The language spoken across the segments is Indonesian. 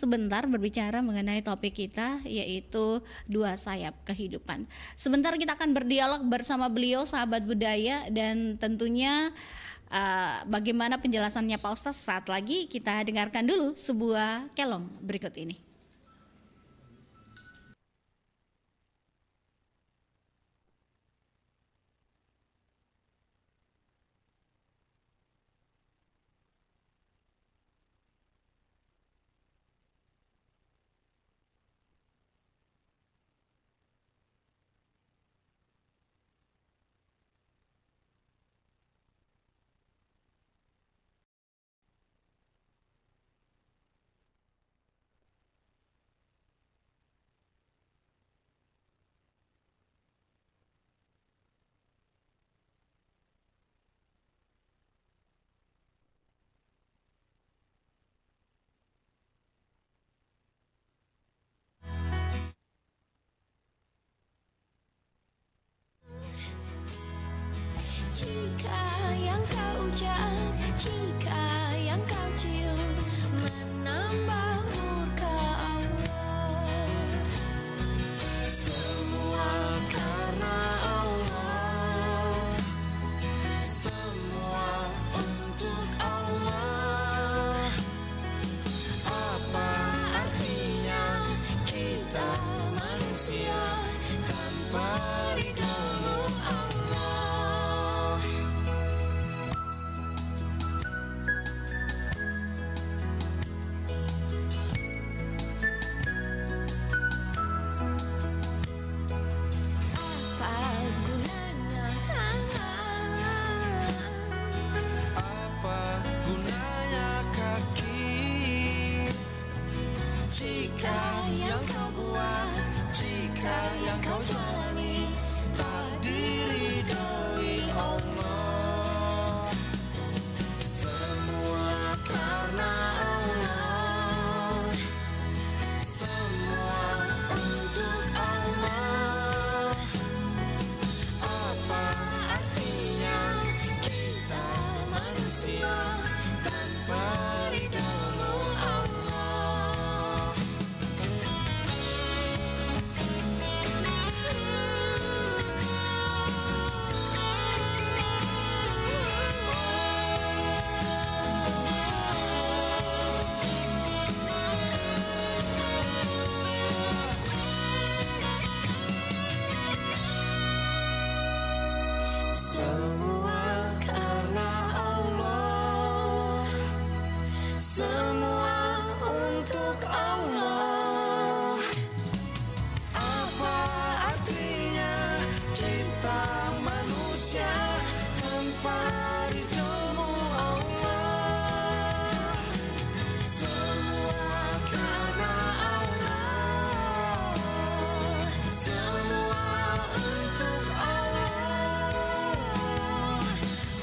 sebentar berbicara mengenai topik kita, yaitu dua sayap kehidupan. Sebentar kita akan berdialog bersama beliau, sahabat budaya, dan tentunya bagaimana penjelasannya Pak Ustadz. Saat lagi kita dengarkan dulu sebuah kelong berikut ini. Jika yang kau ucap, jika yang kau cium menambah murka Allah, semua karena Allah, semua untuk Allah. Apa artinya kita manusia tanpa ridhomu Allah? Apa gunanya tangan? Apa gunanya kaki jika yang kau buat, jika yang kau jalani tak diridhoi Allah? Semua karena Allah, semua untuk Allah. Apa artinya kita manusia tanpa ridhomu Allah? Semua karena Allah, semua untuk Allah. Apa artinya kita manusia tanpa ridhomu Allah? Semua karena Allah, semua untuk Allah.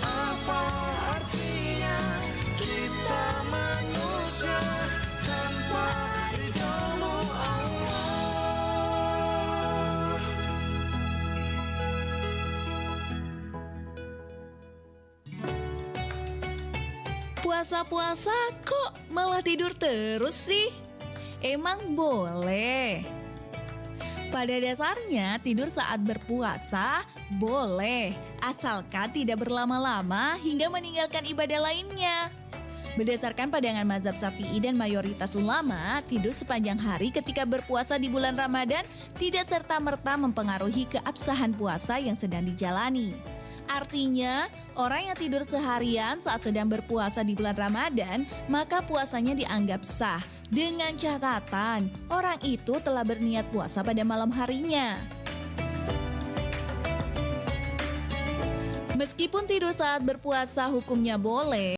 Apa artinya kita manusia tanpa ridhomu Allah? Puasa-puasa kok malah tidur terus sih? Emang boleh? Pada dasarnya tidur saat berpuasa boleh, asalkan tidak berlama-lama hingga meninggalkan ibadah lainnya. Berdasarkan pandangan mazhab Syafi'i dan mayoritas ulama, tidur sepanjang hari ketika berpuasa di bulan Ramadan tidak serta-merta mempengaruhi keabsahan puasa yang sedang dijalani. Artinya, orang yang tidur seharian saat sedang berpuasa di bulan Ramadan, maka puasanya dianggap sah. Dengan catatan, orang itu telah berniat puasa pada malam harinya. Meskipun tidur saat berpuasa hukumnya boleh,